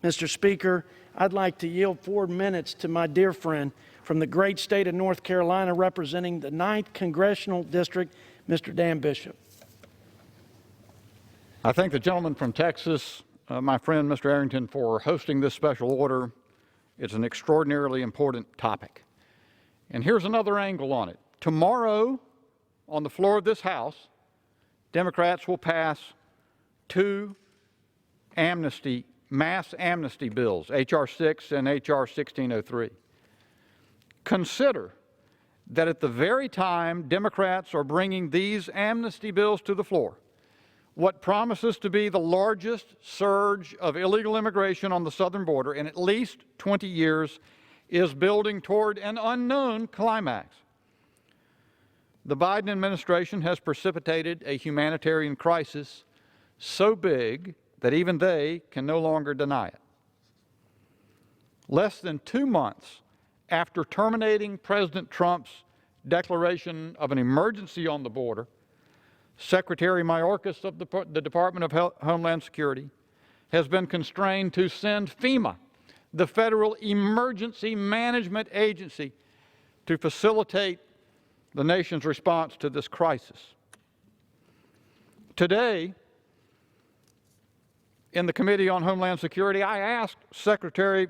Mr. Speaker, I'd like to yield 4 minutes to my dear friend from the great state of North Carolina representing the 9th Congressional District, Mr. Dan Bishop. I thank the gentleman from Texas, my friend Mr. Arrington, for hosting this special order. It's an extraordinarily important topic. And here's another angle on it. Tomorrow, on the floor of this House, Democrats will pass 2 mass amnesty bills, H.R. 6 and H.R. 1603. Consider that at the very time Democrats are bringing these amnesty bills to the floor, what promises to be the largest surge of illegal immigration on the southern border in at least 20 years is building toward an unknown climax. The Biden administration has precipitated a humanitarian crisis so big that even they can no longer deny it. Less than 2 months after terminating President Trump's declaration of an emergency on the border, Secretary Mayorkas of the Department of Homeland Security has been constrained to send FEMA, the Federal Emergency Management Agency, to facilitate the nation's response to this crisis. Today, in the Committee on Homeland Security, I asked Secretary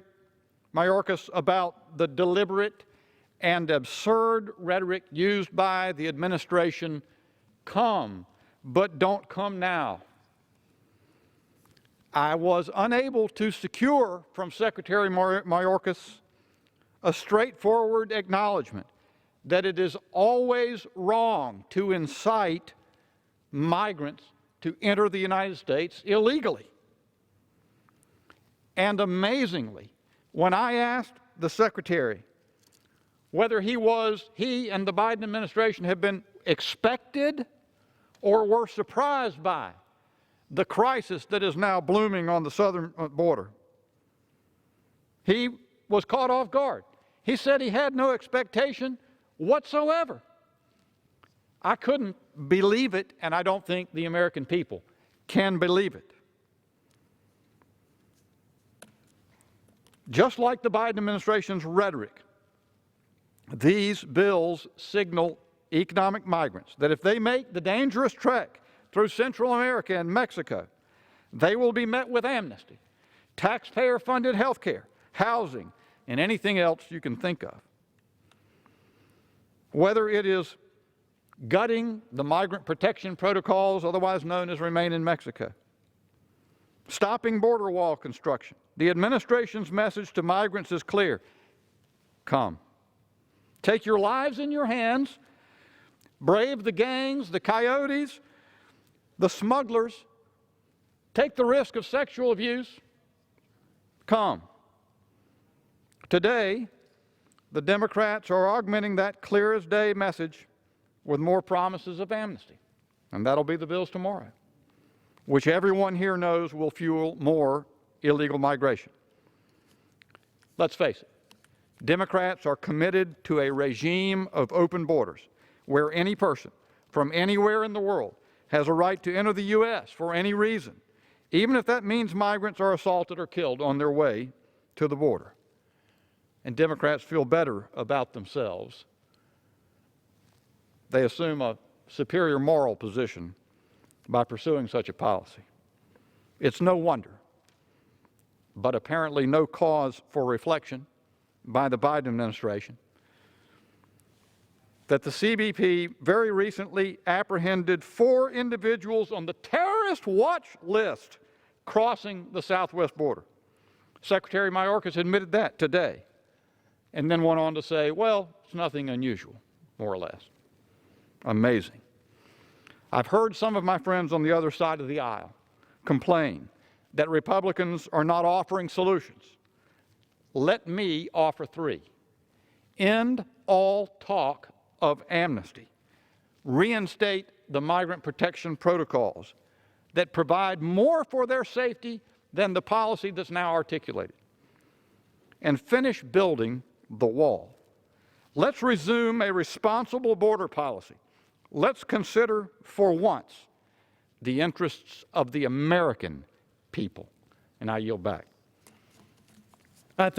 Mayorkas about the deliberate and absurd rhetoric used by the administration: come, but don't come now. I was unable to secure from Secretary Mayorkas a straightforward acknowledgement that it is always wrong to incite migrants to enter the United States illegally. And amazingly, when I asked the Secretary whether he and the Biden administration have been expected or were surprised by the crisis that is now blooming on the southern border, he was caught off guard. He said he had no expectation whatsoever. I couldn't believe it, and I don't think the American people can believe it. Just like the Biden administration's rhetoric, these bills signal economic migrants that if they make the dangerous trek through Central America and Mexico, they will be met with amnesty, taxpayer-funded health care, housing, and anything else you can think of. Whether it is gutting the migrant protection protocols, otherwise known as Remain in Mexico, stopping border wall construction, the administration's message to migrants is clear: come. Take your lives in your hands, brave the gangs, the coyotes, the smugglers, take the risk of sexual abuse, come. Today, the Democrats are augmenting that clear as day message with more promises of amnesty, and that'll be the bills tomorrow, which everyone here knows will fuel more illegal migration. Let's face it, Democrats are committed to a regime of open borders where any person from anywhere in the world has a right to enter the U.S. for any reason, even if that means migrants are assaulted or killed on their way to the border. And Democrats feel better about themselves. They assume a superior moral position by pursuing such a policy. It's no wonder, but apparently no cause for reflection by the Biden administration, that the CBP very recently apprehended 4 individuals on the terrorist watch list crossing the southwest border. Secretary Mayorkas admitted that today, and then went on to say, well, it's nothing unusual, more or less. Amazing. I've heard some of my friends on the other side of the aisle complain that Republicans are not offering solutions. Let me offer 3. End all talk of amnesty. Reinstate the migrant protection protocols that provide more for their safety than the policy that's now articulated. And finish building the wall. Let's resume a responsible border policy. Let's consider for once the interests of the American people. And I yield back.